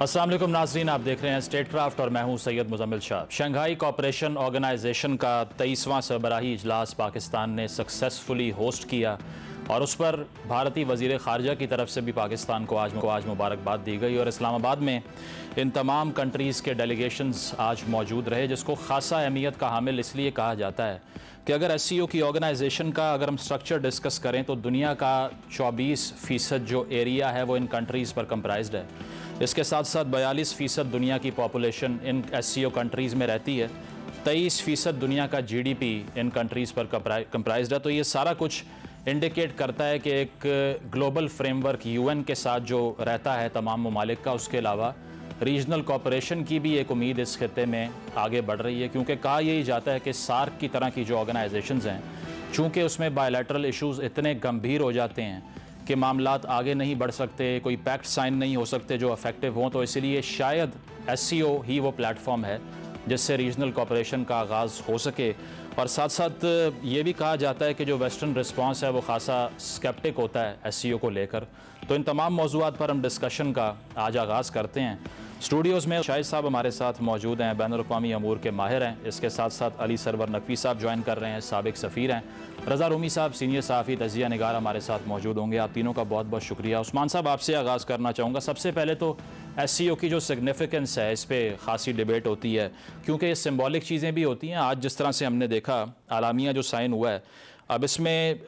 अस्सलाम वालेकुम नाज़रीन, आप देख रहे हैं स्टेट क्राफ्ट और मैं हूं Syed Muzammil Shah. Shanghai Cooperation Organisation का 23वां सरबराही इजलास पाकिस्तान ने सक्सेसफुली होस्ट किया और उस पर भारतीय वज़ीर ख़ारजा की तरफ से भी पाकिस्तान को आज मुबारकबाद दी गई। और इस्लामाबाद में इन तमाम कंट्रीज़ के डेलीगेशंस आज मौजूद रहे, जिसको ख़ासा अहमियत का हामिल इसलिए कहा जाता है कि अगर SCO की ऑर्गेनाइजेशन का अगर हम स्ट्रक्चर डिस्कस करें तो दुनिया का 24% जो एरिया है वो इन कंट्रीज़ पर कंप्राइज्ड है। इसके साथ साथ 42% दुनिया की पॉपुलेशन इन SCO कंट्रीज़ में रहती है। 23% दुनिया का GDP इन कंट्रीज़ पर कंप्राइज्ड है। तो ये सारा कुछ इंडिकेट करता है कि एक ग्लोबल फ्रेमवर्क UN के साथ जो रहता है तमाम ममालिक का, उसके अलावा रीजनल कोऑपरेशन की भी एक उम्मीद इस खित्ते में आगे बढ़ रही है। क्योंकि कहा यही जाता है कि सार्क की तरह की जो ऑर्गेनाइजेशंस हैं, चूँकि उसमें बायलैटरल इशूज़ इतने गंभीर हो जाते हैं कि मामलात आगे नहीं बढ़ सकते, कोई पैक्ट साइन नहीं हो सकते जो इफेक्टिव हों, तो इसलिए शायद SCO ही वो प्लेटफॉर्म है जिससे रीजनल कोऑपरेशन का आगाज़ हो सके। और साथ साथ ये भी कहा जाता है कि जो वेस्टर्न रिस्पांस है वो खासा स्केप्टिक होता है SCO को लेकर। तो इन तमाम मौज़ूआत पर हम डिस्कशन का आज आगाज़ करते हैं। स्टूडियोज़ में शाहिद साहब हमारे साथ मौजूद हैं, बैनुल-अक़वामी अमूर के माहिर हैं। इसके साथ साथ अली सरवर नकवी साहब ज्वाइन कर रहे हैं, साबिक सफ़ीर हैं। रज़ा रूमी साहब सीनियर सहाफ़ी तज़िया निगार हमारे साथ मौजूद होंगे। आप तीनों का बहुत बहुत शुक्रिया। उस्मान साहब, आपसे आगाज़ करना चाहूँगा। सबसे पहले तो SCO की जो सिग्निफिकेंस है इस पर ख़ासी डिबेट होती है, क्योंकि ये सिम्बॉलिक चीज़ें भी होती हैं। आज जिस तरह से हमने देखा आलामिया जो साइन हुआ है, अब इसमें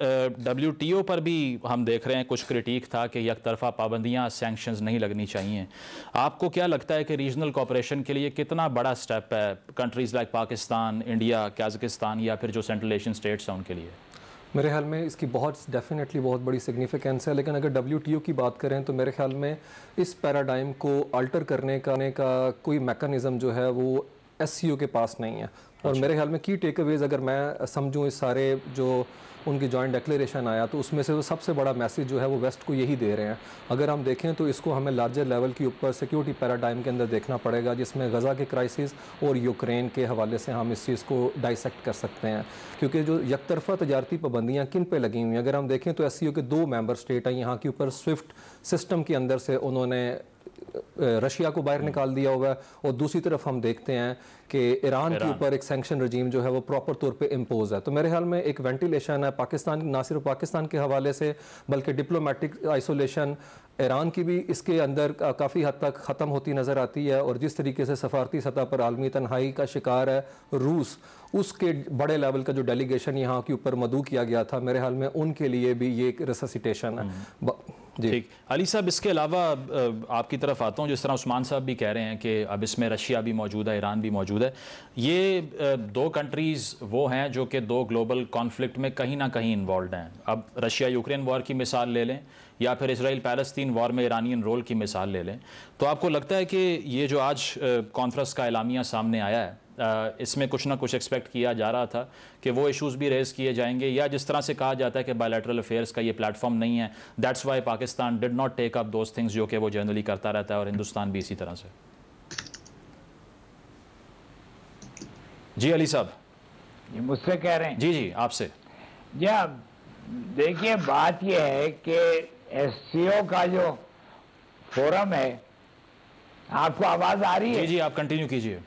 WTO पर भी हम देख रहे हैं कुछ क्रिटिक था कि एक तरफा पाबंदियाँ, सैंक्शंस नहीं लगनी चाहिए। आपको क्या लगता है कि रीजनल कोऑपरेशन के लिए कितना बड़ा स्टेप है countries like Pakistan, India, Kazakhstan या फिर जो सेंट्रल एशियन स्टेट्स हैं उनके लिए? मेरे ख्याल में इसकी डेफिनेटली बहुत बड़ी सिग्निफिकेंस है। लेकिन अगर WTO की बात करें तो मेरे ख्याल में इस पैराडाइम को अल्टर करने का कोई मैकेनिज़्म जो है वो SCO के पास नहीं है। और मेरे ख्याल में की टेकअवेज़ अगर मैं समझूं इस सारे जो उनकी जॉइंट डिक्लेरेशन आया तो उसमें से वो सबसे बड़ा मैसेज जो है वो वेस्ट को यही दे रहे हैं। अगर हम देखें तो इसको हमें लार्जर लेवल के ऊपर सिक्योरिटी पैराडाइम के अंदर देखना पड़ेगा, जिसमें गज़ा के क्राइसिस और यूक्रेन के हवाले से हम इस चीज़ को डाइसेक्ट कर सकते हैं। क्योंकि जो यकतरफा तजारती पाबंदियाँ किन पे लगी हुई हैं, अगर हम देखें तो SCO के 2 मेंबर स्टेट हैं यहाँ के ऊपर स्विफ्ट सिस्टम के अंदर से उन्होंने रशिया को बाहर निकाल दिया हुआ है, और दूसरी तरफ हम देखते हैं कि ईरान के ऊपर एक सैंक्शन रजीम जो है वो प्रॉपर तौर पे इम्पोज है। तो मेरे ख्याल में एक वेंटिलेशन है पाकिस्तान, ना सिर्फ पाकिस्तान के हवाले से बल्कि डिप्लोमेटिक आइसोलेशन ईरान की भी इसके अंदर काफ़ी हद तक ख़त्म होती नज़र आती है। और जिस तरीके से सफारती सतह पर आलमी तन्हाई का शिकार है रूस, उसके बड़े लेवल का जो डेलीगेशन यहाँ के ऊपर मदऊ किया गया था, मेरे ख्याल में उनके लिए भी ये एक रिससिटेशन है। ठीक, अली साहब, इसके अलावा आपकी तरफ आता हूँ। जिस तरह उस्मान साहब भी कह रहे हैं कि अब इसमें रशिया भी मौजूद है, ईरान भी मौजूद है। ये 2 कंट्रीज़ वो हैं जो कि 2 ग्लोबल कॉन्फ्लिक्ट में कहीं ना कहीं इन्वॉल्व हैं। अब रशिया यूक्रेन वॉर की मिसाल ले लें या फिर इसराइल पैलेस्तीन वॉर में ईरानियन रोल की मिसाल ले लें, तो आपको लगता है कि ये जो आज कॉन्फ्रेंस का एलामिया सामने आया है, इसमें कुछ ना कुछ एक्सपेक्ट किया जा रहा था कि वो इश्यूज़ भी रेज़ किए जाएंगे, या जिस तरह से कहा जाता है कि बायलैटरल अफेयर्स का ये प्लेटफॉर्म नहीं है, that's why Pakistan did not take up those things जो कि वो जनरली करता रहता है, और हिंदुस्तान भी इसी तरह से? जी अली साहब। मुझसे कह रहे हैं? जी जी, आपसे। या देखिए, बात यह है कि SCO का जो फोरम है, आपको आवाज आ रही है? जी जी, आप कंटिन्यू कीजिए।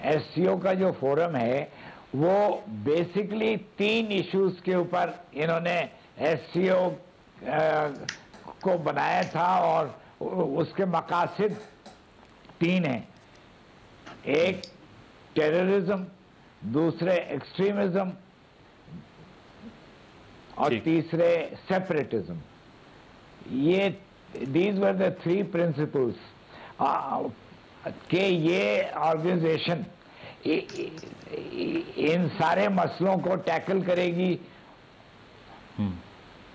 SCO का जो फोरम है वो बेसिकली 3 इश्यूज के ऊपर इन्होंने SCO को बनाया था, और उसके मकासद 3 हैं। एक टेररिज्म, दूसरे एक्सट्रीमिज्म, और तीसरे सेपरेटिज्म। ये दीज वर द 3 प्रिंसिपल्स कि ये ऑर्गेनाइजेशन इन सारे मसलों को टैकल करेगी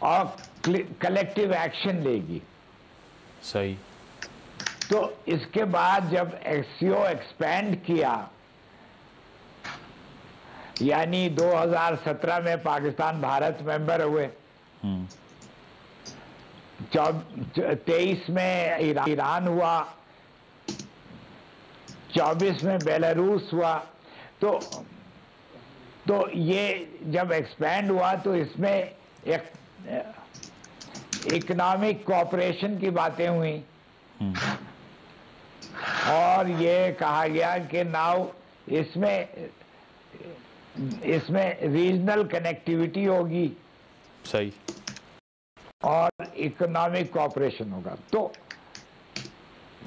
और कलेक्टिव एक्शन लेगी। सही। तो इसके बाद जब SCO एक्सपैंड किया, यानी 2017 में पाकिस्तान भारत मेंबर हुए, 23 में ईरान हुआ, 24 में बेलारूस हुआ, तो ये जब एक्सपैंड हुआ तो इसमें एक इकोनॉमिक कोऑपरेशन की बातें हुई, और ये कहा गया कि नाउ इसमें रीजनल कनेक्टिविटी होगी, सही, और इकोनॉमिक कोऑपरेशन होगा।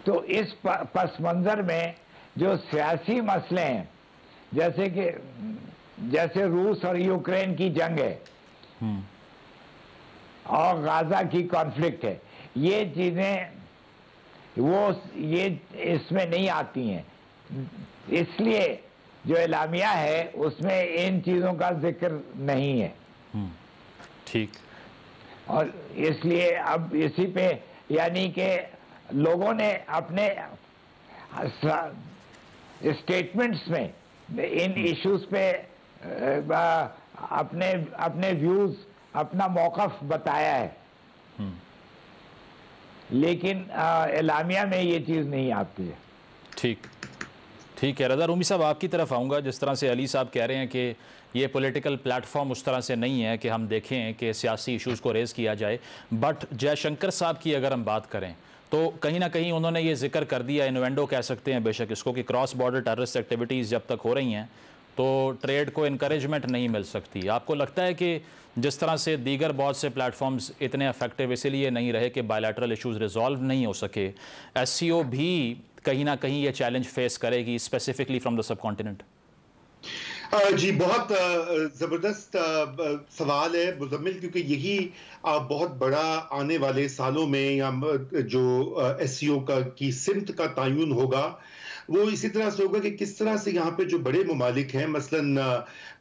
तो इस पस मंजर में जो सियासी मसले हैं, जैसे रूस और यूक्रेन की जंग है और गाजा की कॉन्फ्लिक्ट है, ये चीजें ये इसमें नहीं आती हैं। इसलिए जो एलामिया है उसमें इन चीजों का जिक्र नहीं है। ठीक। और इसलिए अब इसी पे यानी कि लोगों ने अपने स्टेटमेंट्स में इन इश्यूज पे अपने व्यूज, अपना मौक़िफ़ बताया है, लेकिन एलामिया में ये चीज़ नहीं आती है। ठीक है। रज़ा रूमी साहब, आपकी तरफ आऊँगा। जिस तरह से अली साहब कह रहे हैं कि ये पॉलिटिकल प्लेटफॉर्म उस तरह से नहीं है कि हम देखें कि सियासी इश्यूज़ को रेज़ किया जाए, बट जयशंकर साहब की अगर हम बात करें तो कहीं ना कहीं उन्होंने ये जिक्र कर दिया, इन्वेंडो कह सकते हैं बेशक इसको, कि क्रॉस बॉर्डर टेररिस्ट एक्टिविटीज़ जब तक हो रही हैं तो ट्रेड को इनकरेजमेंट नहीं मिल सकती। आपको लगता है कि जिस तरह से दीगर बहुत से प्लेटफॉर्म्स इतने इफेक्टिव इसीलिए नहीं रहे कि बायलैटरल इश्यूज़ रिजॉल्व नहीं हो सके, SCO भी कहीं ना कहीं ये चैलेंज फेस करेगी, specifically from the subcontinent? जी, बहुत ज़बरदस्त सवाल है मुज़म्मिल, क्योंकि यही बहुत बड़ा आने वाले सालों में या जो SCO की सिमत का तयन होगा वो इसी तरह से होगा कि किस तरह से यहाँ पे जो बड़े ममालिक हैं, मसलन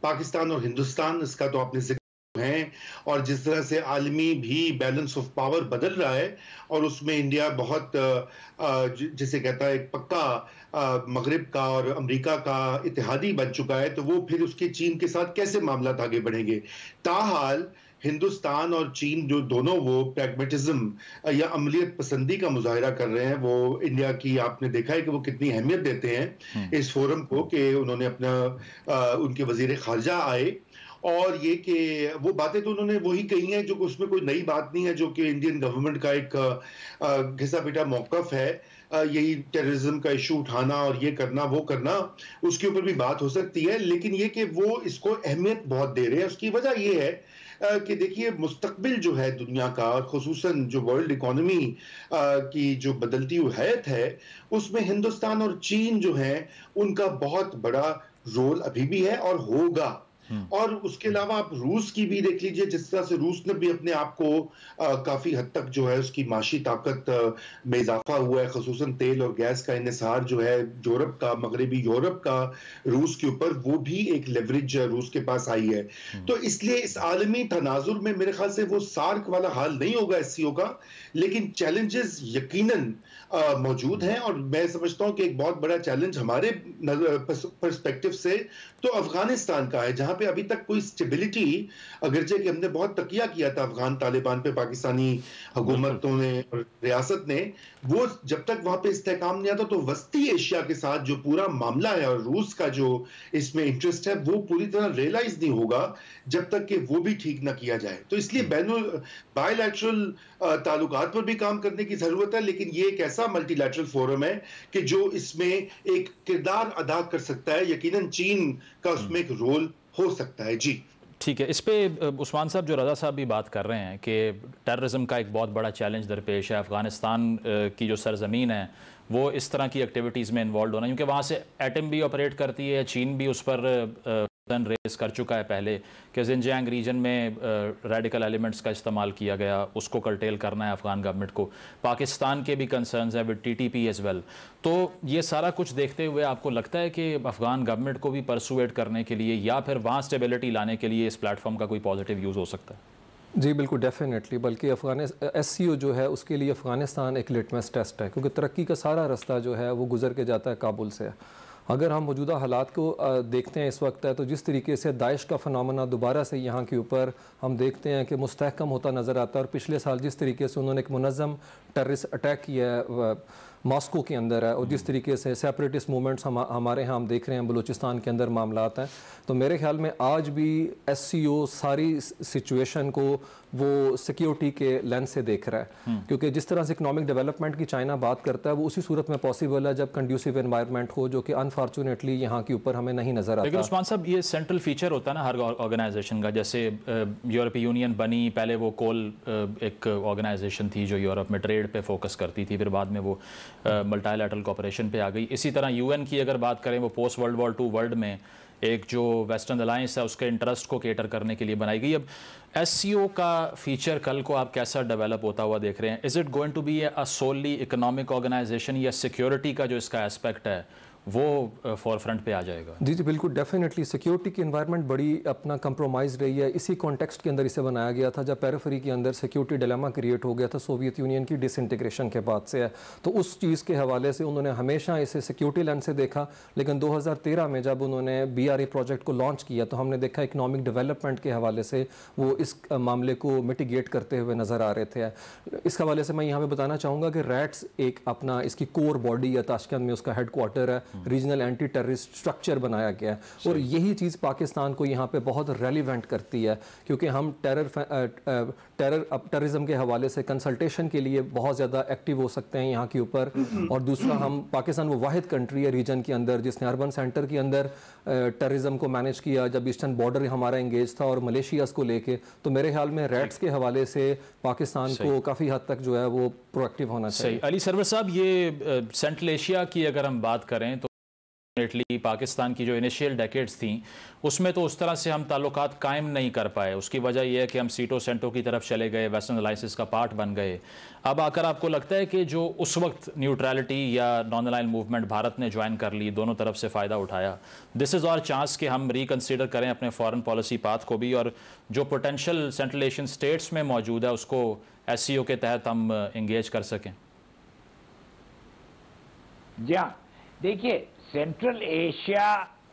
पाकिस्तान और हिंदुस्तान, इसका तो आपने जिक्र हैं, और जिस तरह से आलमी भी बैलेंस ऑफ पावर बदल रहा है और उसमें इंडिया बहुत जिसे कहता है एक पक्का मगरिब का और अमेरिका का इत्तेहादी बन चुका है, तो वो फिर उसके चीन के साथ कैसे मामला आगे बढ़ेंगे। ताहाल हिंदुस्तान और चीन जो दोनों वो प्रैग्मेटिज्म या अमलियत पसंदी का मुजाहिरा कर रहे हैं, वो इंडिया की आपने देखा है कि वो कितनी अहमियत देते हैं इस फोरम को, कि उन्होंने उनके वजीर खारजा आए और ये कि वो बातें तो उन्होंने वही कही हैं जो उसमें कोई नई बात नहीं है, जो कि इंडियन गवर्नमेंट का एक घिसा पिटा मौक़िफ़ है। यही टेररिज्म का इशू उठाना और ये करना वो करना, उसके ऊपर भी बात हो सकती है, लेकिन ये कि वो इसको अहमियत बहुत दे रहे हैं। उसकी वजह ये है कि देखिए मुस्तकबिल जो है दुनिया का, और खुसूसन जो वर्ल्ड इकोनॉमी की जो बदलती हुई हैत है, उसमें हिंदुस्तान और चीन जो है उनका बहुत बड़ा रोल अभी भी है और होगा। और उसके अलावा आप रूस की भी देख लीजिए, जिस तरह से रूस ने भी अपने आप को काफी हद तक जो है उसकी माशी ताकत में इजाफा हुआ है, खुसूसन तेल और गैस का इन्हिसार जो है यूरोप का, मगरबी यूरोप का रूस के ऊपर, वो भी एक लेवरेज रूस के पास आई है। तो इसलिए इस आलमी तनाजुर में मेरे ख्याल से वो सार्क वाला हाल नहीं होगा SCO का, लेकिन चैलेंजेस यकीनन मौजूद हैं। और मैं समझता हूं कि एक बहुत बड़ा चैलेंज हमारे पर्सपेक्टिव से तो अफगानिस्तान का है, जहां पे अभी तक कोई स्टेबिलिटी, अगरचे कि हमने बहुत तकिया किया था अफगान तालिबान पे, पाकिस्तानी हुकूमतों ने और रियासत ने, वो जब तक वहां पे इस्तेहकाम नहीं आता तो वस्ती एशिया के साथ जो पूरा मामला है और रूस का जो इसमें इंटरेस्ट है वो पूरी तरह रियलाइज नहीं होगा जब तक कि वो भी ठीक ना किया जाए। तो इसलिए बायलैटरल ताल्लुकात पर भी काम करने की जरूरत है, लेकिन ये एक ऐसा मल्टीलैटरल फोरम है कि जो इसमें एक किरदार अदा कर सकता है। यकीनन चीन का उसमें एक रोल हो सकता है। जी ठीक है। इस पे उस्मान साहब, जो रज़ा साहब भी बात कर रहे हैं कि टेररिज्म का एक बहुत बड़ा चैलेंज दरपेश है, अफ़गानिस्तान की जो सरजमीन है वो इस तरह की एक्टिविटीज़ में इन्वॉल्व होना, क्योंकि वहाँ से एटम भी ऑपरेट करती है, चीन भी उस पर रेस कर चुका है पहले कि जिनजियांग रीजन में रेडिकल एलिमेंट्स का इस्तेमाल किया गया, उसको कर्टेल करना है अफ़गान गवर्नमेंट को। पाकिस्तान के भी कंसर्न्स हैं विद TTP एज वेल। तो ये सारा कुछ देखते हुए आपको लगता है कि अफ़गान गवर्नमेंट को भी परसुएट करने के लिए या फिर वहाँ स्टेबिलिटी लाने के लिए इस प्लेटफॉर्म का कोई पॉजिटिव यूज़ हो सकता है? जी बिल्कुल, डेफिनेटली। बल्कि SCO जो है उसके लिए अफ़गानिस्तान एक लिटमस टेस्ट है, क्योंकि तरक्की का सारा रास्ता जो है वो गुजर के जाता है काबुल से। अगर हम मौजूदा हालात को देखते हैं इस वक्त है, तो जिस तरीके से दाइश का फनामना दोबारा से यहाँ के ऊपर हम देखते हैं कि मुस्तहकम होता नज़र आता है, और पिछले साल जिस तरीके से उन्होंने एक मुनज़्ज़म टेररिस्ट अटैक किया है मॉस्को के अंदर है, और जिस तरीके से सेपरेटिस्ट मूवमेंट्स हमारे यहाँ हम देख रहे हैं बलूचिस्तान के अंदर मामलात हैं, तो मेरे ख्याल में आज भी SCO सारी सिचुएशन को वो सिक्योरिटी के लेंस से देख रहा है, क्योंकि जिस तरह से इकोनॉमिक डेवलपमेंट की चाइना बात करता है वो उसी सूरत में पॉसिबल है जब कंड्यूसिव एनवायरनमेंट हो, जो कि अनफॉर्चुनेटली यहाँ के ऊपर हमें नहीं नजर आता। लेकिन उस्मान साहब, ये सेंट्रल फीचर होता है ना हर ऑर्गेनाइजेशन का। जैसे यूरोपीय यूनियन बनी, पहले वो कोल एक ऑर्गेनाइजेशन थी जो यूरोप में ट्रेड पे फोकस करती थी, फिर बाद में वो मल्टीलैटरल कोऑपरेशन पे आ गई। इसी तरह UN की अगर बात करें, वो पोस्ट वर्ल्ड वॉर 2 वर्ल्ड में एक जो वेस्टर्न अलायंस है उसके इंटरेस्ट को केटर करने के लिए बनाई गई। अब SCO का फीचर कल को आप कैसा डेवलप होता हुआ देख रहे हैं? Is it going to be a solely economic organisation, या सिक्योरिटी का जो इसका एस्पेक्ट है वो फॉर फ्रंट पे आ जाएगा? जी जी बिल्कुल, डेफिनेटली सिक्योरिटी की एनवायरनमेंट बड़ी अपना कंप्रोमाइज़ रही है। इसी कॉन्टेक्स्ट के अंदर इसे बनाया गया था जब पेरिफेरी के अंदर सिक्योरिटी डिलेमा क्रिएट हो गया था सोवियत यूनियन की डिसइंटीग्रेशन के बाद से है। तो उस चीज़ के हवाले से उन्होंने हमेशा इसे सिक्योरिटी लेंस से देखा, लेकिन 2013 में जब उन्होंने BRE प्रोजेक्ट को लॉन्च किया तो हमने देखा इकनॉमिक डेवलपमेंट के हवाले से वो इस मामले को मिटिगेट करते हुए नज़र आ रहे थे। इस हवाले से मैं यहाँ पर बताना चाहूँगा कि रैट्स एक अपना इसकी कोर बॉडी या ताशकंद में उसका हेड क्वार्टर है, रीजनल एंटी टेररिस्ट स्ट्रक्चर बनाया गया है, और यही चीज़ पाकिस्तान को यहाँ पे बहुत रेलिवेंट करती है, क्योंकि हम टेररिज्म के हवाले से कंसल्टेशन के लिए बहुत ज़्यादा एक्टिव हो सकते हैं यहाँ के ऊपर। और दूसरा, हम पाकिस्तान वो वाहिद कंट्री है रीजन के अंदर जिसने अर्बन सेंटर के अंदर टेररिज्म को मैनेज किया जब ईस्टर्न बॉर्डर हमारा इंगेज था, और मलेशिया को लेके। तो मेरे ख्याल में रैट्स के हवाले से पाकिस्तान को काफ़ी हद तक जो है वो प्रोएक्टिव होना चाहिए। अली सरवर साहब, ये सेंट्रल एशिया की अगर हम बात करें तो पाकिस्तान की जो इनिशियल डेकेड्स थी उसमें तो उस तरह से हम ताल्लुकात कायम नहीं कर पाए। उसकी वजह यह है कि हम सीटो सेंटो की तरफ चले गए, वेस्टर्न अलायंसेस का पार्ट बन गए। अब आकर आपको लगता है कि जो उस वक्त न्यूट्रलिटी या नॉन अलाइन मूवमेंट भारत ने ज्वाइन कर ली, दोनों तरफ से फ़ायदा उठाया, दिस इज़ आवर चांस कि हम रिकन्सिडर करें अपने फॉरेन पॉलिसी पाथ को भी, और जो पोटेंशियल सेंट्रल एशियन स्टेट्स में मौजूद है उसको SCO के तहत हम इंगेज कर सकें? जी हाँ, देखिए, सेंट्रल एशिया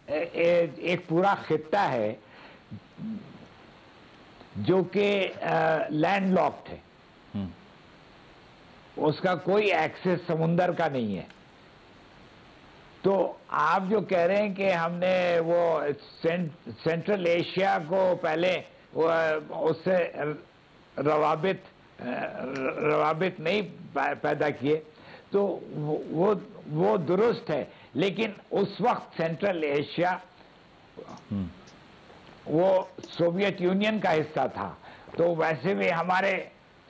एक पूरा खित्ता है जो कि लैंडलॉक्ड है, उसका कोई एक्सेस समुंदर का नहीं है। तो आप जो कह रहे हैं कि हमने वो सेंट्रल एशिया को पहले उससे रवाबित नहीं पैदा किए, तो वो दुरुस्त है, लेकिन उस वक्त सेंट्रल एशिया वो सोवियत यूनियन का हिस्सा था। तो वैसे भी हमारे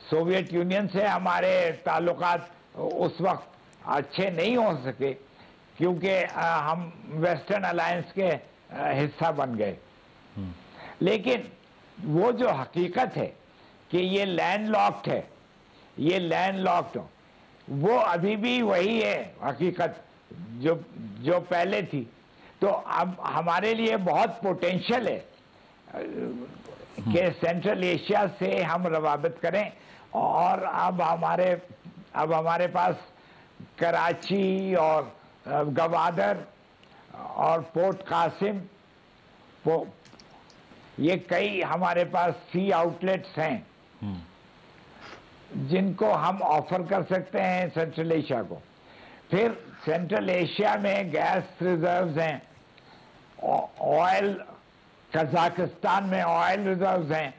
सोवियत यूनियन से हमारे ताल्लुकात उस वक्त अच्छे नहीं हो सके, क्योंकि हम वेस्टर्न अलायंस के हिस्सा बन गए। लेकिन वो जो हकीकत है कि ये लैंडलॉक्ड है, ये लैंडलॉक्ड, वो अभी भी वही है हकीकत जो पहले थी। तो अब हमारे लिए बहुत पोटेंशियल है कि सेंट्रल एशिया से हम रवाबित करें, और अब हमारे पास कराची और गवादर और पोर्ट कासिम, ये कई हमारे पास सी आउटलेट्स हैं जिनको हम ऑफर कर सकते हैं सेंट्रल एशिया को। फिर सेंट्रल एशिया में गैस रिजर्व्स हैं, ऑयल, कजाकिस्तान में ऑयल रिजर्व्स हैं,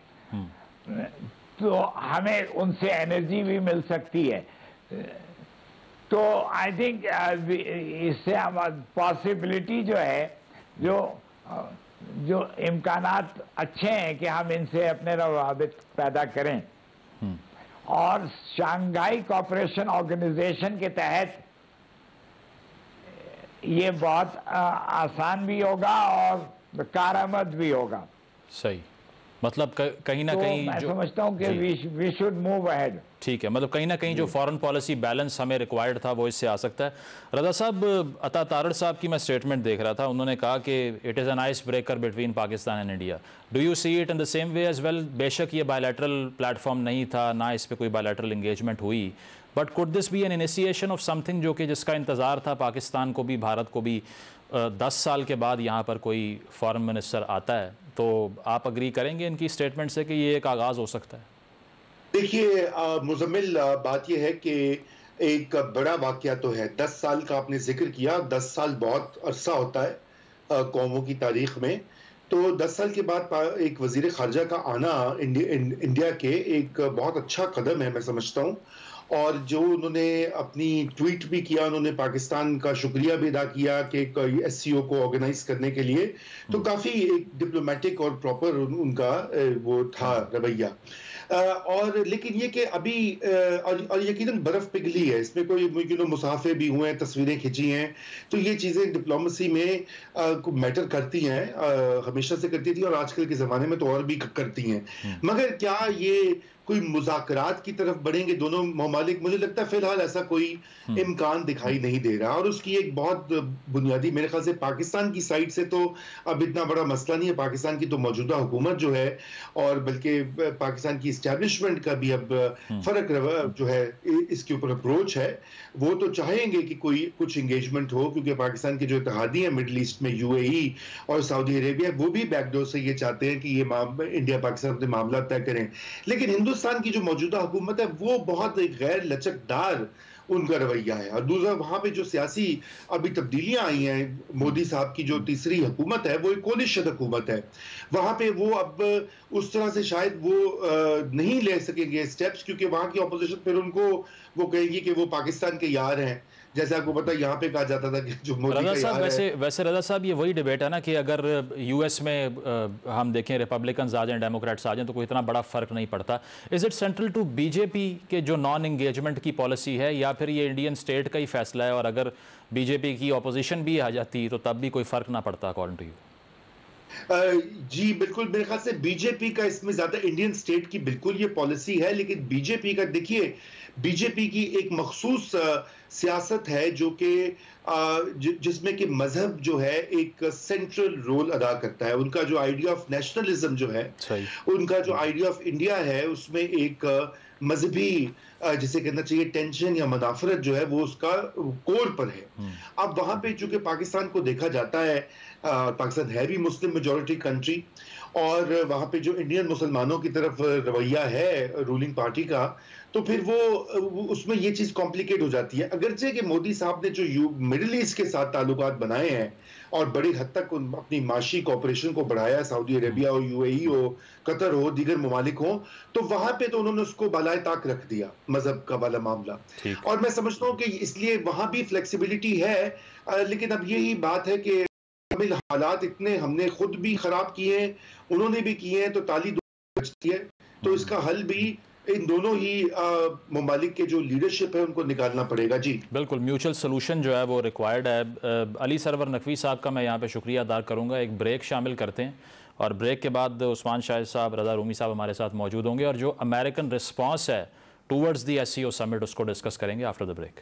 तो हमें उनसे एनर्जी भी मिल सकती है। तो आई थिंक इससे हम पॉसिबिलिटी जो है, जो इम्कानात अच्छे हैं कि हम इनसे अपने रवाबित पैदा करें। और शंघाई कोऑपरेशन ऑर्गेनाइजेशन के तहत ये बहुत आसान भी होगा और कारआमद भी होगा। सही, मतलब कहीं ना कहीं मैं समझता हूँ कि वी शुड मूव अहेड। ठीक है, मतलब कहीं ना कहीं जो फॉरेन पॉलिसी बैलेंस हमें रिक्वायर्ड था वो इससे आ सकता है। रजा साहब, अता तारड़ साहब की मैं स्टेटमेंट देख रहा था, उन्होंने कहा कि it is an ice breaker between Pakistan and India. Do you see it in the same way as well? बेशक ये बायलैटरल प्लेटफॉर्म नहीं था, ना इस पर कोई बायलैटरल इंगेजमेंट हुई, but could this be an initiation of something जो कि जिसका इंतज़ार था पाकिस्तान को भी, भारत को भी? 10 साल के बाद यहाँ पर कोई फॉरेन मिनिस्टर आता है, तो आप अग्री करेंगे इनकी स्टेटमेंट से कि ये एक आगाज़ हो सकता है? देखिए मुजम्मिल, बात यह है कि एक बड़ा वाकया तो है। 10 साल का आपने जिक्र किया, 10 साल बहुत अरसा होता है कौमों की तारीख में। तो 10 साल के बाद एक वजीर खारजा का आना इंडिया के एक बहुत अच्छा कदम है, मैं समझता हूँ। और जो उन्होंने अपनी ट्वीट भी किया, उन्होंने पाकिस्तान का शुक्रिया भी अदा किया कि एससीओ को ऑर्गेनाइज करने के लिए, तो काफी एक डिप्लोमेटिक और प्रॉपर उनका वो था रवैया। और लेकिन ये कि अभी और यकीनन बर्फ पिघली है, इसमें कोई मुसाफे भी हुए हैं, तस्वीरें खिंची हैं, तो ये चीजें डिप्लोमेसी में मैटर करती हैं, हमेशा से करती थी और आजकल के जमाने में तो और भी करती हैं। मगर क्या ये कोई मुज़ाकरात की तरफ बढ़ेंगे दोनों ममालिक? मुझे लगता है फिलहाल ऐसा कोई इम्कान दिखाई नहीं दे रहा। और उसकी एक बहुत बुनियादी, मेरे ख्याल से पाकिस्तान की साइड से तो अब इतना बड़ा मसला नहीं है। पाकिस्तान की तो मौजूदा हुकूमत जो है, और बल्कि पाकिस्तान की इस्टेब्लिशमेंट का भी अब फर्क जो है इसके ऊपर अप्रोच है। वो तो चाहेंगे कि कोई कुछ इंगेजमेंट हो, क्योंकि पाकिस्तान के जो इत्तेहादी हैं मिडल ईस्ट में, यूएई और सऊदी अरेबिया, वो भी बैकडोर से ये चाहते हैं कि ये इंडिया पाकिस्तान अपने मामला तय करें। लेकिन हिंदुस्तान की जो मौजूदा हुकूमत है वो बहुत एक गैर लचकदार उनका रवैया है। और दूसरा, वहां पे जो सियासी अभी तब्दीलियां आई हैं, मोदी साहब की जो तीसरी हुकूमत है वो एक कोलिशन हुकूमत है। वहां पे वो अब उस तरह से शायद वो नहीं ले सकेंगे स्टेप्स, क्योंकि वहां की ऑपोजिशन फिर उनको वो कहेगी कि वो पाकिस्तान के यार हैं। जैसे आपको पता, यहाँ पे कहा जाता था कि जो मोदी का यार है। वैसे रजा साहब, ये वही डिबेट है ना कि अगर यूएस में हम देखें रिपब्लिकन्स आ जाएं, डेमोक्रेट्स आ जाएं, तो कोई इतना बड़ा फर्क नहीं पड़ता। Is it central to BJP के जो नॉन एंगेजमेंट की पॉलिसी है, या फिर ये इंडियन स्टेट का ही फैसला है, और अगर बीजेपी की ऑपोजिशन भी आ जाती तो तब भी कोई फर्क ना पड़ता अकॉर्डिंग टू यू? जी बिल्कुल, मेरे ख्याल से बीजेपी का इसमें ज्यादा, इंडियन स्टेट की बिल्कुल ये पॉलिसी है, लेकिन बीजेपी का देखिए, बीजेपी की एक मखसूस सियासत है जो कि जिसमें कि मजहब जो है एक सेंट्रल रोल अदा करता है। उनका जो आइडिया ऑफ नेशनलिज्म जो है, उनका जो आइडिया ऑफ इंडिया है, उसमें एक मजहबी जिसे कहना चाहिए टेंशन या मदाफरत जो है वो उसका कोर पर है। अब वहां पे चूंकि पाकिस्तान को देखा जाता है, पाकिस्तान है भी मुस्लिम मेजॉरिटी कंट्री, और वहां पे जो इंडियन मुसलमानों की तरफ रवैया है रूलिंग पार्टी का, तो फिर वो उसमें ये चीज कॉम्प्लिकेट हो जाती है। अगरचे कि मोदी साहब ने जो मिडिल ईस्ट के साथ ताल्लुकात बनाए हैं और बड़ी हद तक अपनी माशी कॉपरेशन को बढ़ाया, सऊदी अरेबिया हो, यूएई हो, कतर हो, दीगर ममालिक हो, तो वहां पे तो उन्होंने उसको बालाए ताक रख दिया, मजहब का वाला मामला। और मैं समझता हूँ कि इसलिए वहां भी फ्लेक्सिबिलिटी है। लेकिन अब यही बात है कि हालात इतने हमने खुद भी खराब किए हैं, उन्होंने भी किए हैं, तो ताली बचती है। तो इसका हल भी इन दोनों ही ममालिक के जो लीडरशिप है उनको निकालना पड़ेगा। जी बिल्कुल, म्यूचुअल सोल्यूशन जो है वो रिक्वायर्ड है। अली सरवर नकवी साहब का मैं यहाँ पे शुक्रिया अदा करूँगा। एक ब्रेक शामिल करते हैं, और ब्रेक के बाद उस्मान शाहिद साहब, रज़ा रूमी साहब हमारे साथ मौजूद होंगे, और जो अमेरिकन रिस्पॉन्स है टूवर्ड्स द एससीओ समिट उसको डिस्कस करेंगे after the break.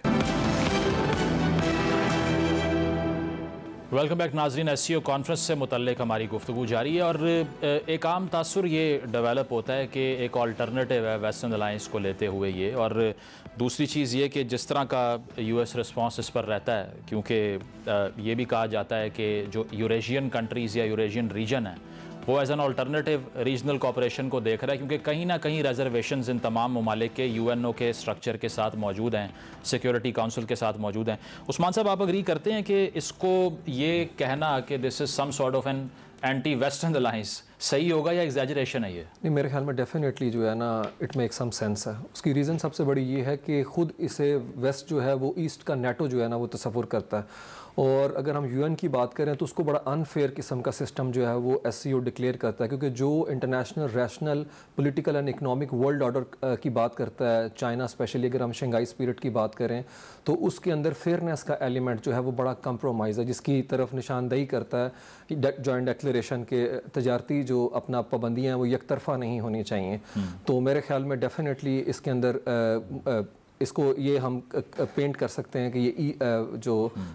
Welcome back नाजरीन। एससीओ कॉन्फ्रेंस से मुतल्लिक हमारी गुफ्तगू जारी है, और एक आम तासुर ये डेवलप होता है कि एक अल्टरनेटिव है वेस्टर्न अलायंस को लेते हुए ये, और दूसरी चीज़ ये कि जिस तरह का यूएस रिस्पांस इस पर रहता है, क्योंकि ये भी कहा जाता है कि जो यूरेशियन कंट्रीज़ या यूरेशियन रीजन है वो as an alternative regional cooperation को देख रहा है, क्योंकि कहीं ना कहीं रिजर्वेशंस इन तमाम ममालिक के यूएनओ के स्ट्रक्चर के साथ मौजूद हैं, सिक्योरिटी काउंसिल के साथ मौजूद हैं। उस्मान साहब, आप अग्री करते हैं कि इसको ये कहना कि this is some sort of an anti western alliance सही होगा या एग्जैजरेशन है ये? नहीं, मेरे ख्याल में डेफिनेटली जो है ना, इट मेक सम सेंस है। उसकी रीज़न सबसे बड़ी ये है कि ख़ुद इसे वेस्ट जो है वो ईस्ट का नेटो जो है ना वो तसव्वुर करता है, और अगर हम यूएन की बात करें तो उसको बड़ा अनफेयर किस्म का सिस्टम जो है वो एससीओ डिक्लेयर करता है, क्योंकि जो international rational political and economic world order की बात करता है, चाइना स्पेशली अगर हम शंघाई स्पिरिट की बात करें, तो उसके अंदर फेयरनेस का एलिमेंट जो है वो बड़ा कंप्रोमाइज़ है, जिसकी तरफ निशानदेही करता है जॉइंट डिक्लेरेशन के तजारती जो अपना पाबंदियाँ हैं वो एक तरफा नहीं होनी चाहिए। तो मेरे ख्याल में डेफिनेटली इसके अंदर इसको ये हम पेंट कर सकते हैं कि ये जो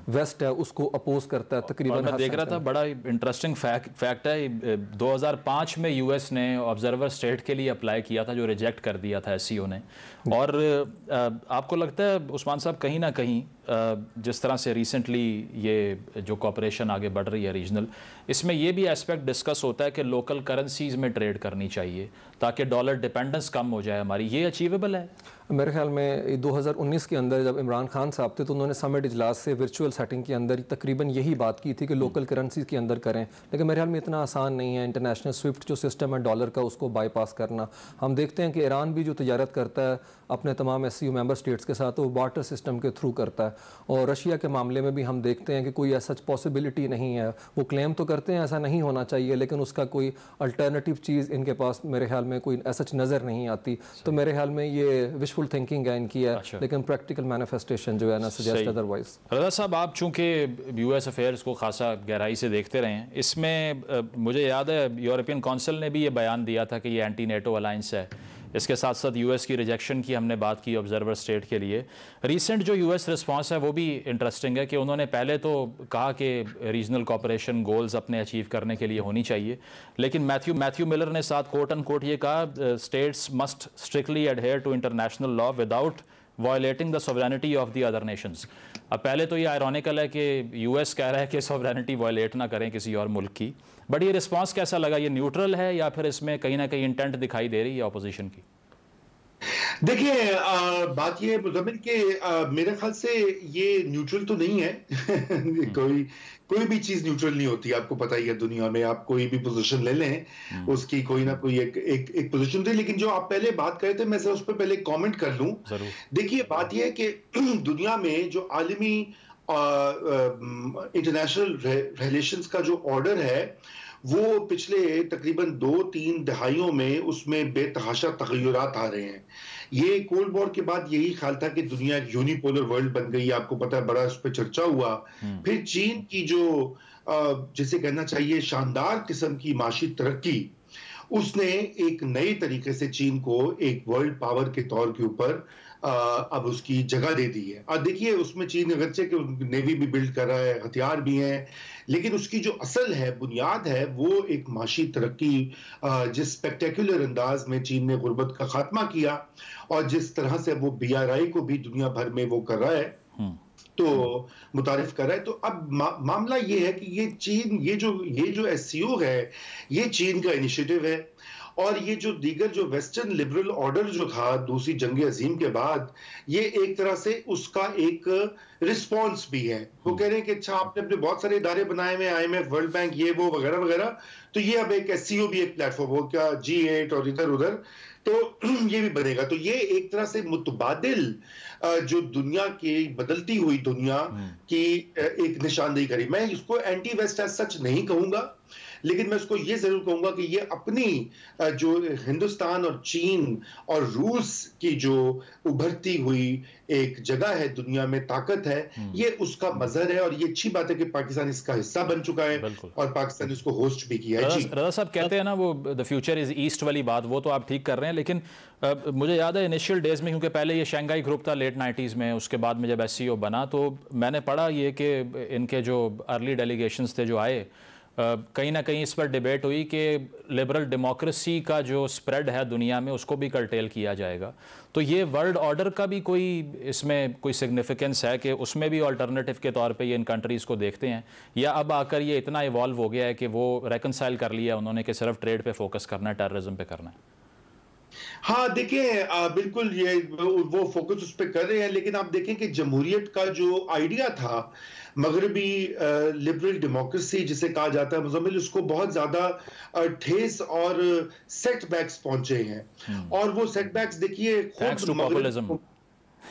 वेस्ट है उसको अपोज करता है तकरीबन। मैं देख रहा था, बड़ा इंटरेस्टिंग फैक्ट है, 2005 में यूएस ने ऑब्जर्वर स्टेट के लिए अप्लाई किया था, जो रिजेक्ट कर दिया था एससीओ ने। और आपको लगता है उस्मान साहब, कहीं ना कहीं जिस तरह से रिसेंटली ये जो कॉपरेशन आगे बढ़ रही है रीजनल, इसमें ये भी एस्पेक्ट डिस्कस होता है कि लोकल करेंसीज में ट्रेड करनी चाहिए ताकि डॉलर डिपेंडेंस कम हो जाए हमारी, ये अचीवेबल है? मेरे ख्याल में 2019 के अंदर जब इमरान खान साहब थे तो उन्होंने समिट इजलास से वर्चुअल सेटिंग के अंदर तकरीबन यही बात की थी कि लोकल करेंसी के अंदर करें, लेकिन मेरे ख्याल में इतना आसान नहीं है इंटरनेशनल स्विफ्ट जो सिस्टम है डॉलर का उसको बाईपास करना। हम देखते हैं कि ईरान भी जो तजारत करता है अपने तमाम SCO मेंबर स्टेट्स के साथ वो बार्टर सिस्टम के थ्रू करता है, और रशिया के मामले में भी हम देखते हैं कि कोई ऐसा पॉसिबिलिटी नहीं है। वो क्लेम तो करते हैं ऐसा नहीं होना चाहिए, लेकिन उसका कोई अल्टरनेटिव चीज़ इनके पास मेरे ख्याल में कोई ऐसा नज़र नहीं आती। तो मेरे ख्याल में ये विशफुल थिंकिंग है इनकी है, लेकिन प्रैक्टिकल मैनिफेस्टेशन जो है ना सजेस्ट अदरवाइज। रज़ा साहब, आप चूँकि US अफेयर्स को खासा गहराई से देखते रहे हैं, इसमें मुझे याद है यूरोपियन काउंसिल ने भी ये बयान दिया था कि ये एंटी नेटो अलायंस है। इसके साथ साथ US की रिजेक्शन की हमने बात की ऑब्जर्वर स्टेट के लिए। रीसेंट जो US रिस्पांस है वो भी इंटरेस्टिंग है कि उन्होंने पहले तो कहा कि रीजनल कोऑपरेशन गोल्स अपने अचीव करने के लिए होनी चाहिए, लेकिन मैथ्यू मिलर ने साथ कोट एंड कोट ये कहा states must strictly adhere to international law without violating the sovereignty of the other nations. अब पहले तो ये आयरॉनिकल है कि US कह रहा है कि सॉवरेनिटी वायलेट ना करें किसी और मुल्क की, बट ये रिस्पांस कैसा लगा? ये न्यूट्रल है या फिर इसमें कहीं ना कहीं इंटेंट दिखाई दे रही है ऑपोजिशन की? देखिए, बात ये है मुज़म्मिल के मेरे ख्याल से ये न्यूट्रल तो नहीं है। कोई भी चीज न्यूट्रल नहीं होती, आपको पता ही है। दुनिया में आप कोई भी पोजीशन ले लें उसकी कोई ना कोई एक पोजीशन थी। लेकिन जो आप पहले बात कर रहे थे, मैं उस पर पहले कमेंट कर लूं। देखिए, बात ये है कि दुनिया में जो आलमी इंटरनेशनल रिलेशंस का जो ऑर्डर है वो पिछले तकरीबन 2-3 दहाइयों में उसमें बेतहाशा तगय्युरात आ रहे हैं। ये कोल्ड वॉर के बाद यही ख्याल था कि दुनिया एक यूनिपोलर वर्ल्ड बन गई, आपको पता है, बड़ा उस पर चर्चा हुआ। फिर चीन की जो जिसे कहना चाहिए शानदार किस्म की माशी तरक्की, उसने एक नए तरीके से चीन को एक वर्ल्ड पावर के तौर के ऊपर अब उसकी जगह दे दी है। और देखिए, उसमें चीन अगरचे कि नेवी भी बिल्ड कर रहा है, हथियार भी हैं, लेकिन उसकी जो असल है, बुनियाद है, वो एक माशी तरक्की, जिस स्पेक्टेकुलर अंदाज में चीन ने गुर्बत का खात्मा किया और जिस तरह से वो BRI को भी दुनिया भर में वो कर रहा है, तो मुतारिफ कर रहा है। तो अब मामला ये है कि ये चीन, ये जो SCO है, ये चीन का इनिशिएटिव है। और ये जो दीगर जो वेस्टर्न लिबरल ऑर्डर जो था दूसरी जंग अजीम के बाद, ये एक तरह से उसका एक रिस्पॉन्स भी है। वो कह रहे हैं कि अच्छा, आपने अपने बहुत सारे इदारे बनाए हुए, IMF, वर्ल्ड बैंक, ये वो वगैरह वगैरह, तो ये अब एक SCO भी एक प्लेटफॉर्म हो, क्या G8 और इधर उधर, तो ये भी बनेगा। तो ये एक तरह से मुतबादिल जो दुनिया की बदलती हुई दुनिया की एक निशानदेही करी। मैं इसको एंटी वेस्ट एज सच नहीं कहूंगा, लेकिन मैं उसको ये जरूर कहूंगा कि ये अपनी जो हिंदुस्तान और चीन और रूस की जो उभरती हुई एक जगह है दुनिया में, ताकत है, ये उसका मजहर है। और ये अच्छी बात है कि पाकिस्तान इसका हिस्सा बन चुका है और पाकिस्तान इसको होस्ट भी किया है। रज़ा साहब कहते हैं ना वो द फ्यूचर इज ईस्ट वाली बात, वो तो आप ठीक कर रहे हैं, लेकिन मुझे याद है इनिशियल डेज में, क्योंकि पहले ये शंघाई ग्रुप था लेट 90s में, उसके बाद में जब SCO बना तो मैंने पढ़ा ये कि इनके जो अर्ली डेलीगेशंस थे जो आए, कहीं ना कहीं इस पर डिबेट हुई कि लिबरल डेमोक्रेसी का जो स्प्रेड है दुनिया में उसको भी कर्टेल किया जाएगा। तो ये वर्ल्ड ऑर्डर का भी कोई इसमें कोई सिग्निफिकेंस है कि उसमें भी अल्टरनेटिव के तौर पे ये इन कंट्रीज़ को देखते हैं, या अब आकर ये इतना इवॉल्व हो गया है कि वो रेकनसाइल कर लिया उन्होंने कि सिर्फ ट्रेड पे फोकस करना है, टेररिज्म पे करना है? हाँ, देखिए, बिल्कुल ये वो फोकस उस पर कर रहे हैं, लेकिन आप देखें कि जमहूरियत का जो आइडिया था, मगरबी लिबरल डेमोक्रेसी जिसे कहा जाता है मुज़म्मिल, उसको बहुत ज्यादा ठेस और सेटबैक्स पहुंचे हैं। और वो सेटबैक्स देखिए खुद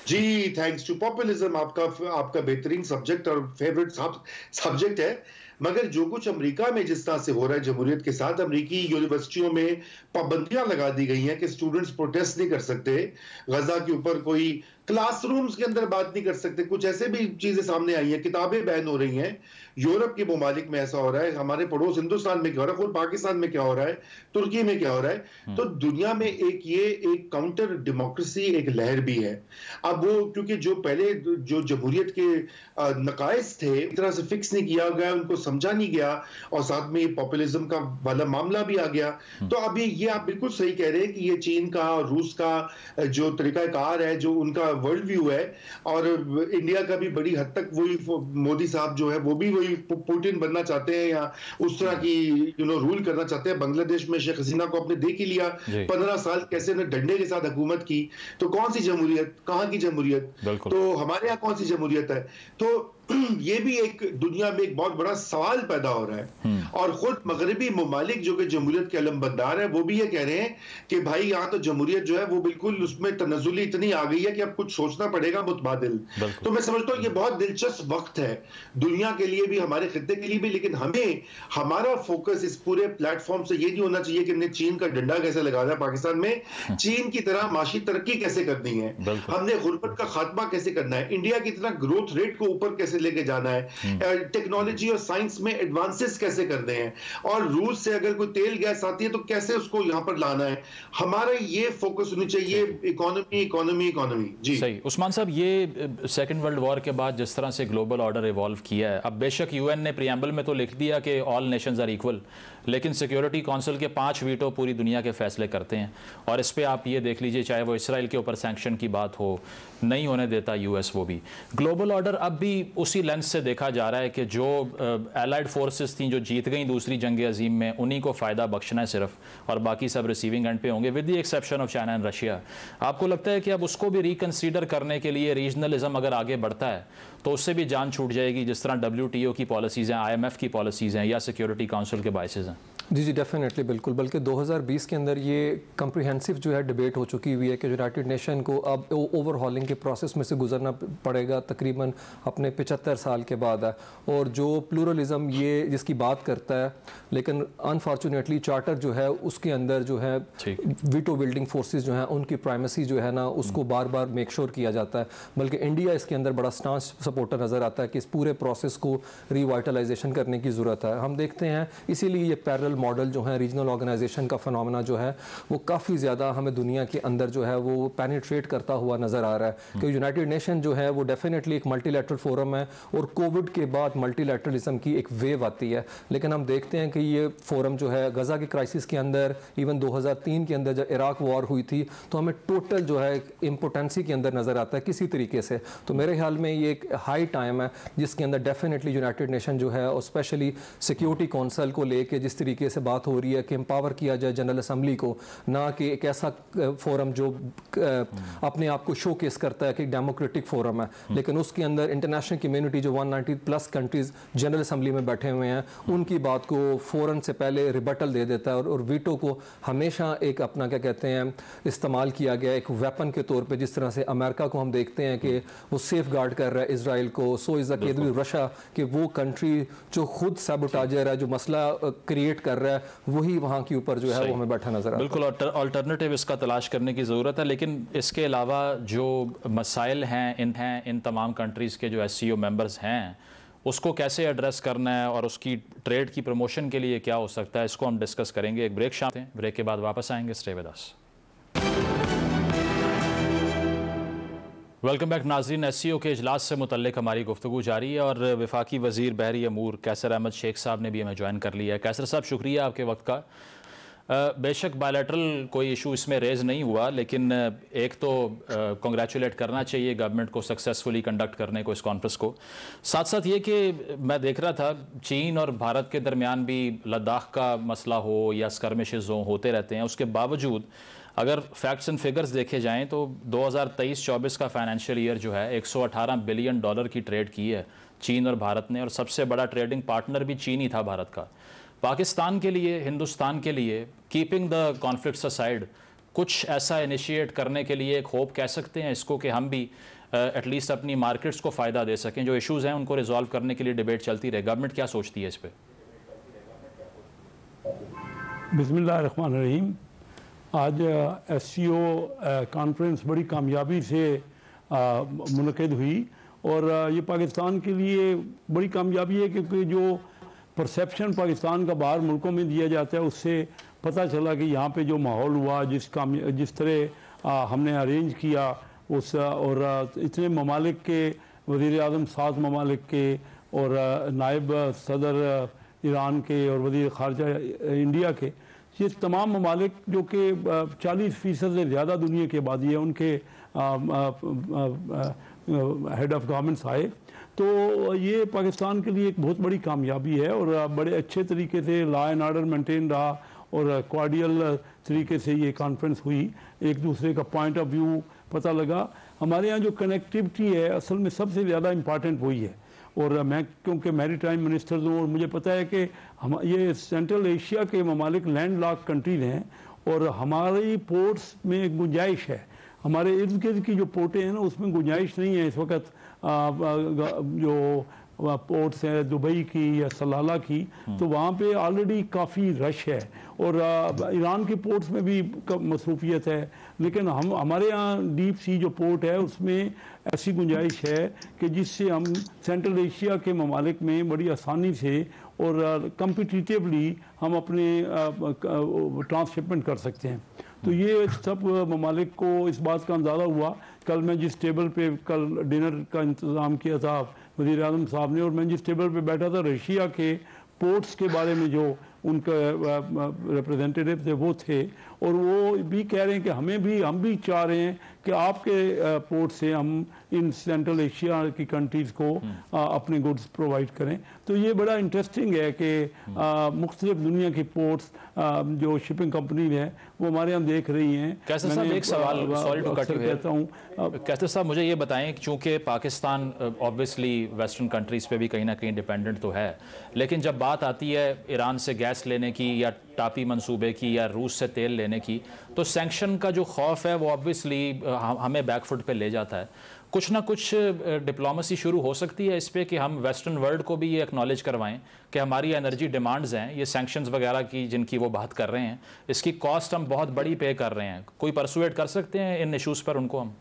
जी, थैंक्स टू पॉपुलिज्म, आपका बेहतरीन सब्जेक्ट और फेवरेट सब्जेक्ट है। मगर जो कुछ अमेरिका में जिस तरह से हो रहा है जमहूरियत के साथ, अमेरिकी यूनिवर्सिटियों में पाबंदियां लगा दी गई हैं कि स्टूडेंट्स प्रोटेस्ट नहीं कर सकते, गजा के ऊपर कोई क्लासरूम्स के अंदर बात नहीं कर सकते, कुछ ऐसे भी चीजें सामने आई हैं, किताबें बैन हो रही हैं। यूरोप के ममालिक में ऐसा हो रहा है, हमारे पड़ोस हिंदुस्तान में क्या हो रहा है, खुद पाकिस्तान में क्या हो रहा है, तुर्की में क्या हो रहा है। तो दुनिया में एक काउंटर डेमोक्रेसी एक लहर भी है। अब वो क्योंकि जो पहले जो जमहूरियत के नकाइस थे एक तरह से फिक्स नहीं किया गया, उनको समझा नहीं गया, और साथ में ये पॉपुलिज्म का वाला मामला भी आ गया। तो अब ये आप बिल्कुल सही कह रहे हैं कि ये चीन का और रूस का जो तरीकाकार है, जो उनका वर्ल्ड व्यू है, और इंडिया का भी बड़ी हद तक वही, मोदी साहब जो है वो भी वही पुतिन बनना चाहते हैं, या उस तरह की रूल करना चाहते हैं। बांग्लादेश में शेख हसीना को आपने देख ही लिया, 15 साल कैसे ने डंडे के साथ हुकूमत की। तो कौन सी जमहूरियत, कहाँ की जमहूरियत? तो हमारे यहाँ कौन सी जमहूरियत है? तो ये भी एक दुनिया में एक बहुत बड़ा सवाल पैदा हो रहा है। और खुद मगरबी ममालिक जो कि जमहूरियत के अलमबरदार है, वो भी ये कह रहे हैं कि भाई यहाँ तो जमहूरियत जो है वो बिल्कुल उसमें तनज़ुली इतनी आ गई है कि अब कुछ सोचना पड़ेगा मुतबादिल। तो मैं समझता हूँ ये बहुत दिलचस्प वक्त है दुनिया के लिए भी, हमारे खित्ते के लिए भी। लेकिन हमें हमारा फोकस इस पूरे प्लेटफॉर्म से ये नहीं होना चाहिए कि हमने चीन का डंडा कैसे लगाना है पाकिस्तान में, चीन की तरह माशी तरक्की कैसे करनी है, हमने गुर्बत का खात्मा कैसे करना है, इंडिया की तरह ग्रोथ रेट को ऊपर कैसे लेके जाना है, टेक्नोलॉजी और साइंस में एडवांसेस कैसे करने हैं, और रूस से अगर कोई तेल गैस आती है तो कैसे उसको यहां पर लाना है। हमारा ये फोकस होनी चाहिए, इकोनॉमी इकोनॉमी इकोनॉमी। जी सही। उस्मान साहब, ये सेकंड वर्ल्ड वॉर के बाद जिस तरह से ग्लोबल ऑर्डर इवॉल्व किया है, अब बेशक यूएन ने प्रीएम्बल में तो लिख दिया कि ऑल नेशंस आर इक्वल, लेकिन सिक्योरिटी काउंसिल के 5 वीटो पूरी दुनिया के फैसले करते हैं। और इस पे आप ये देख लीजिए, चाहे वो इसराइल के ऊपर सैंक्शन की बात हो, नहीं होने देता यूएस वो भी। ग्लोबल ऑर्डर अब भी उसी लेंस से देखा जा रहा है कि जो एलाइड फोर्सेस थी जो जीत गई दूसरी जंग अजीम में, उन्हीं को फ़ायदा बख्शना है सिर्फ, और बाकी सब रिसीविंग एंड पे होंगे, with the exception of China and Russia. आपको लगता है कि अब उसको भी रिकन्सीडर करने के लिए रीजनलिज्म अगर आगे बढ़ता है तो उससे भी जान छूट जाएगी, जिस तरह WTO की पॉलिसीज़ हैं, IMF की पॉलिसीज़ हैं, या सिक्योरिटी काउंसिल के बाइसेस हैं? जी डेफिनेटली, बिल्कुल। बल्कि 2020 के अंदर ये कम्प्रिहेंसिव जो है डिबेट हो चुकी हुई है कि यूनाइटेड नेशन को अब ओवरहॉलिंग के प्रोसेस में से गुजरना पड़ेगा, तकरीबन अपने 75 साल के बाद है। और जो प्लूरलिज्म ये जिसकी बात करता है, लेकिन अनफॉर्चुनेटली चार्टर जो है उसके अंदर जो है वीटो बिल्डिंग फोर्सेस जो हैं उनकी प्राइमेसी जो है ना, उसको बार बार मेक श्योर किया जाता है। बल्कि इंडिया इसके अंदर बड़ा स्टांस सपोर्टर नज़र आता है कि इस पूरे प्रोसेस को रिवाइटलाइजेशन करने की ज़रूरत है। हम देखते हैं इसीलिए ये पैरेलल मॉडल जो है, रीजनल ऑर्गेनाइजेशन का फिनोमेना जो है वो काफ़ी ज़्यादा हमें दुनिया के अंदर जो है वो पेनिट्रेट करता हुआ नज़र आ रहा है। कि यूनाइटेड नेशन जो है वो डेफिनेटली एक मल्टीलैटरल फोरम है, और कोविड के बाद मल्टीलैटरलिज्म की एक वेव आती है। लेकिन हम देखते हैं कि ये फोरम जो है गजा के क्राइसिस के अंदर, इवन 2003 के अंदर जब इराक वॉर हुई थी, तो हमें टोटल जो है इम्पोर्टेंसी के अंदर नज़र आता है किसी तरीके से। तो मेरे ख्याल में ये एक हाई टाइम है जिसके अंदर डेफिनेटली यूनाइटेड नेशन जो है, और स्पेशली सिक्योरिटी काउंसिल को लेके जिस तरीके से बात हो रही है कि एम्पावर किया जाए जनरल असम्बली को, ना कि एक ऐसा फोरम जो अपने आप को शोकेस करता है कि डेमोक्रेटिक फोरम है, लेकिन उसके अंदर इंटरनेशनल कम्युनिटी जो 190+ कंट्रीज जनरल असम्बली में बैठे हुए हैं, उनकी बात को फ़ौरन से पहले रिबटल दे देता है। और वीटो को हमेशा एक अपना क्या कहते हैं इस्तेमाल किया गया एक वेपन के तौर पे, जिस तरह से अमेरिका को हम देखते हैं कि वो सेफ गार्ड कर रहा है इसराइल को, so is the case with Russia कि वो कंट्री जो खुद सैबोटाजर है, जो मसला क्रिएट कर रहा है, वही वहाँ के ऊपर जो है वो हमें बैठा नजर आता है। बिल्कुल अल्टरनेटिव इसका तलाश करने की ज़रूरत है। लेकिन इसके अलावा जो मसाइल हैं इन तमाम कंट्रीज़ के जो SCO मेंबर्स हैं, उसको कैसे एड्रेस करना है और उसकी ट्रेड की प्रमोशन के लिए क्या हो सकता है, इसको हम डिस्कस करेंगे। एक ब्रेक शामिल हैं, ब्रेक के बाद वापस आएंगे। Stay with us. Welcome back नाज़रीन। SCO के इजलास से मुतल्लिक हमारी गुफ्तगू जारी है, और वफाकी वज़ीर बहरी अमूर कैसर अहमद शेख साहब ने भी हमें ज्वाइन कर लिया है। कैसर साहब, शुक्रिया आपके वक्त का। बेशक बायलैटरल कोई इशू इसमें रेज़ नहीं हुआ, लेकिन एक तो कॉन्ग्रेचुलेट करना चाहिए गवर्नमेंट को सक्सेसफुली कंडक्ट करने को इस कॉन्फ्रेंस को। साथ साथ ये कि मैं देख रहा था चीन और भारत के दरमियान भी लद्दाख का मसला हो या स्कर्मिशेस होते रहते हैं, उसके बावजूद अगर फैक्ट्स एंड फिगर्स देखे जाएं तो 2023-24 का फाइनेंशियल ईयर जो है $118 बिलियन की ट्रेड की है चीन और भारत ने, और सबसे बड़ा ट्रेडिंग पार्टनर भी चीन ही था भारत का। पाकिस्तान के लिए, हिंदुस्तान के लिए, कीपिंग द कॉन्फ्लिक्ट्स असाइड, कुछ ऐसा इनिशिएट करने के लिए एक होप कह सकते हैं इसको कि हम भी एटलीस्ट अपनी मार्केट्स को फ़ायदा दे सकें, जो इश्यूज़ हैं उनको रिजॉल्व करने के लिए डिबेट चलती रहे। गवर्नमेंट क्या सोचती है इस पर? बिस्मिल्लाहिर्रहमानिर्रहीम। आज SCO कॉन्फ्रेंस बड़ी कामयाबी से मुनक़िद हुई, और ये पाकिस्तान के लिए बड़ी कामयाबी है, क्योंकि जो परसेप्शन पाकिस्तान का बाहर मुल्कों में दिया जाता है, उससे पता चला कि यहाँ पे जो माहौल हुआ, जिस तरह हमने अरेंज किया, और इतने ममालिक के वज़ीर आज़म, 7 ममालिक के और नायब सदर ईरान के और वज़ीर ख़ारजा इंडिया के, ये तमाम ममालिक जो कि 40% से ज़्यादा दुनिया की आबादी है उनके हेड ऑफ गवर्नमेंट्स आए। तो ये पाकिस्तान के लिए एक बहुत बड़ी कामयाबी है और बड़े अच्छे तरीके से लॉ एंड ऑर्डर मेंटेन रहा और कोऑर्डियल तरीके से ये कॉन्फ्रेंस हुई, एक दूसरे का पॉइंट ऑफ व्यू पता लगा। हमारे यहाँ जो कनेक्टिविटी है असल में सबसे ज़्यादा इम्पॉर्टेंट वही है। और मैं क्योंकि मैरी टाइम मिनिस्टर हूँ और मुझे पता है कि हम ये सेंट्रल एशिया के ममालिक लैंड लॉक कंट्रीज हैं और हमारी पोर्ट्स में गुंजाइश है, हमारे इर्द गिर्द की जो पोर्टें हैं ना उसमें गुंजाइश नहीं है इस वक्त। जो पोर्ट्स हैं दुबई की या सलाला की, तो वहाँ पे ऑलरेडी काफ़ी रश है और ईरान की पोर्ट्स में भी मसरूफियत है, लेकिन हमारे यहाँ डीप सी जो पोर्ट है उसमें ऐसी गुंजाइश है कि जिससे हम सेंट्रल एशिया के ममालिक में बड़ी आसानी से और कम्पिटिटिवली हम अपने ट्रांसशिपमेंट कर सकते हैं। तो ये सब ममालिक को इस बात का अंदाज़ा हुआ। कल मैं जिस टेबल पे कल डिनर का इंतज़ाम किया था वज़ीर आज़म साहब ने, और मैं जिस टेबल पे बैठा था रशिया के पोर्ट्स के बारे में जो उनका रिप्रेजेंटेटिव थे वो थे, और वो भी कह रहे हैं कि हम भी चाह रहे हैं कि आपके पोर्ट से हम इन सेंट्रल एशिया की कंट्रीज़ को अपने गुड्स प्रोवाइड करें। तो ये बड़ा इंटरेस्टिंग है कि मुख्तलिफ दुनिया की पोर्ट्स जो शिपिंग कंपनी है वो हमारे यहाँ देख रही हैं। कैसर साहब एक सवाल, sorry to cut you here, कहता हूँ कैसर साहब मुझे ये बताएं, चूँकि पाकिस्तान ऑब्वियसली वेस्टर्न कंट्रीज़ पे भी कहीं ना कहीं डिपेंडेंट तो है, लेकिन जब बात आती है ईरान से गैस लेने की या टापी मंसूबे की या रूस से तेल लेने की, तो सैंक्शन का जो खौफ है वो ऑब्वियसली हमें बैकफुट पे ले जाता है। कुछ ना कुछ डिप्लोमेसी शुरू हो सकती है इस पे कि हम वेस्टर्न वर्ल्ड को भी ये एक्नॉलेज करवाएं कि हमारी एनर्जी डिमांड्स हैं, ये सैंक्शंस वगैरह की जिनकी वो बात कर रहे हैं, इसकी कॉस्ट हम बहुत बड़ी पे कर रहे हैं। कोई परसुएट कर सकते हैं इन इशूज़ पर उनको हम?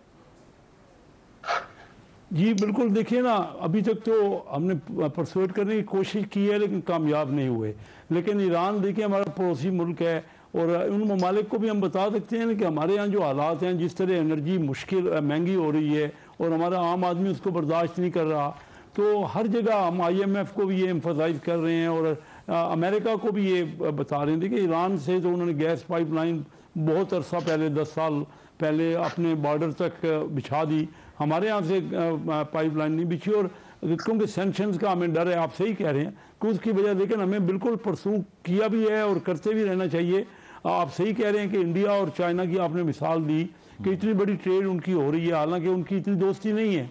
जी बिल्कुल, देखिए ना, अभी तक तो हमने परसुएट करने की कोशिश की है लेकिन कामयाब नहीं हुए। लेकिन ईरान देखिए हमारा पड़ोसी मुल्क है और उन ममालिक को भी हम बता सकते हैं कि हमारे यहाँ जो हालात हैं, जिस तरह एनर्जी महंगी हो रही है और हमारा आम आदमी उसको बर्दाश्त नहीं कर रहा, तो हर जगह हम IMF को भी ये एम्फसाइज कर रहे हैं और अमेरिका को भी ये बता रहे हैं कि ईरान से तो उन्होंने गैस पाइपलाइन बहुत अरसा पहले 10 साल पहले अपने बॉर्डर तक बिछा दी, हमारे यहाँ से पाइपलाइन नहीं बिछी। और क्योंकि सैंक्शंस का हमें डर है, आप सही कह रहे हैं कि उसकी वजह, लेकिन हमें बिल्कुल परसू किया भी है और करते भी रहना चाहिए। आप सही कह रहे हैं कि इंडिया और चाइना की आपने मिसाल दी कि इतनी बड़ी ट्रेड उनकी हो रही है, हालांकि उनकी इतनी दोस्ती नहीं है।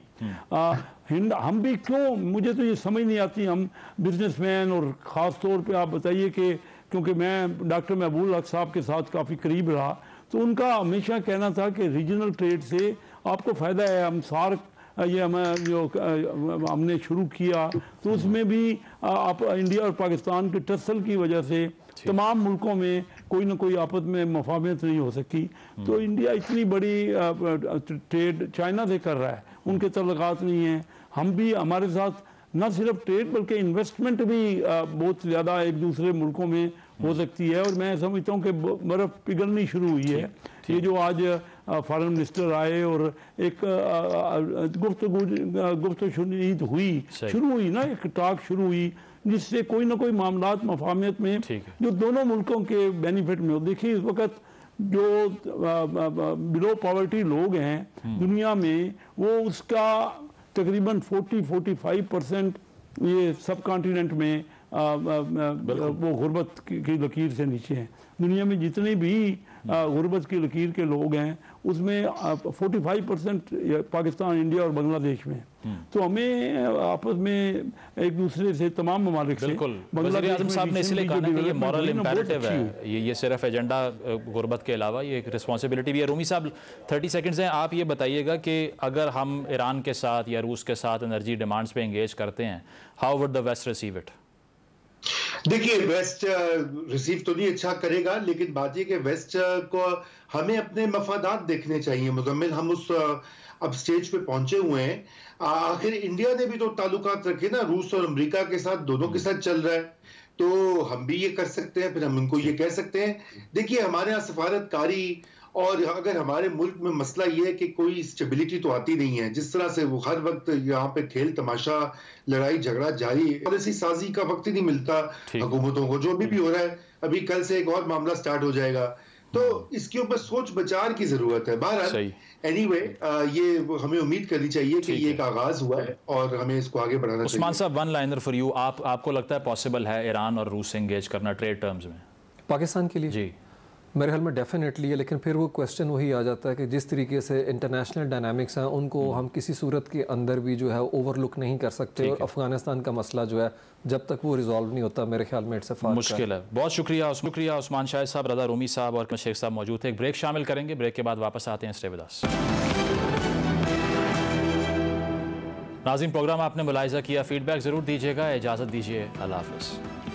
हम भी क्यों, मुझे तो ये समझ नहीं आती, हम बिजनेसमैन और ख़ास तौर पे आप बताइए कि क्योंकि मैं डॉक्टर महबूब हक साहब के साथ काफ़ी करीब रहा, तो उनका हमेशा कहना था कि रीजनल ट्रेड से आपको फ़ायदा है। हम सार्क ये हमने शुरू किया तो उसमें भी आप इंडिया और पाकिस्तान के टसल की वजह से तमाम मुल्कों में कोई ना कोई आपस में मफाहमत नहीं हो सकी। तो इंडिया इतनी बड़ी ट्रेड चाइना से कर रहा है, उनके तल्लुकात नहीं हैं। हम भी, हमारे साथ न सिर्फ ट्रेड बल्कि इन्वेस्टमेंट भी बहुत ज़्यादा एक दूसरे मुल्कों में हो सकती है। और मैं समझता हूँ कि बर्फ़ पिघलनी शुरू हुई है। ये जो आज फॉरेन मिनिस्टर आए और एक गुफ्तगू शुरू हुई ना, एक टॉक शुरू हुई जिससे कोई ना कोई मामलात मफाहमत में जो दोनों मुल्कों के बेनिफिट में हो। देखिए इस वक्त जो बिलो पॉवर्टी लोग हैं दुनिया में, वो उसका तकरीबन 40-45% ये सब कॉन्टिनेंट में वो गुर्बत की लकीर से नीचे हैं। दुनिया में जितने भी गुर्बत की लकीर के लोग हैं उसमें 45% पाकिस्तान, इंडिया और बांग्लादेश में। तो हमें आपस में एक दूसरे से तमाम ममालिक से, वज़ीर आज़म साहब ने इसलिए कहा कि ये मॉरल इम्पेरेटिव है, ये सिर्फ एजेंडा गुर्बत के अलावा ये एक रिस्पॉन्सिबिलिटी भी है। रूमी साहब 30 सेकंड्स हैं, आप ये बताइएगा कि अगर हम ईरान के साथ या रूस के साथ एनर्जी डिमांड्स पे एंगेज करते हैं, how would the west receive it? देखिए, वेस्ट रिसीव तो नहीं अच्छा करेगा, लेकिन बात यह कि वेस्ट को हमें अपने मफादात देखने चाहिए। मुजम्मिल, हम उस अब स्टेज पे पहुंचे हुए हैं। आखिर इंडिया ने भी तो ताल्लुकात रखे ना रूस और अमेरिका के साथ, दोनों के साथ चल रहा है, तो हम भी ये कर सकते हैं, फिर हम उनको ये कह सकते हैं। देखिए, हमारे यहाँ सफारतकारी और अगर हमारे मुल्क में मसला ये है कि कोई स्टेबिलिटी तो आती नहीं है, जिस तरह से वो हर वक्त यहाँ पे खेल तमाशा लड़ाई झगड़ा जारी, पॉलिसी साजी का वक्त ही नहीं मिलता हुकूमतों को। जो भी हो रहा है, अभी कल से एक और मामला स्टार्ट हो जाएगा, तो इसके ऊपर सोच विचार की जरूरत है। बहरहाल एनीवे ये हमें उम्मीद करनी चाहिए कि ये एक आगाज हुआ है और हमें इसको आगे बढ़ाना चाहिए। उस्मान साहब, वन लाइनर फॉर यू, आपको लगता है पॉसिबल है ईरान और रूस से एंगेज करना ट्रेड टर्म्स में पाकिस्तान के लिए? जी मेरे ख्याल में डेफिनेटली है, लेकिन फिर वो क्वेश्चन वही आ जाता है कि जिस तरीके से इंटरनेशनल डायनामिक्स हैं उनको हम किसी सूरत के अंदर भी जो है ओवरलुक नहीं कर सकते, और अफगानिस्तान का मसला जो है जब तक वो रिजॉल्व नहीं होता मेरे ख्याल में इट्स मुश्किल है। बहुत शुक्रिया उस्मान शाहिद साहब, रज़ा रूमी साहब और शेख साहब मौजूद थे। एक ब्रेक शामिल करेंगे, ब्रेक के बाद वापस आते हैं। Stay with us. नाज़रीन, प्रोग्राम आपने मुलाहिज़ा किया, फीडबैक ज़रूर दीजिएगा। इजाज़त दीजिए, अल्लाह हाफ़िज़।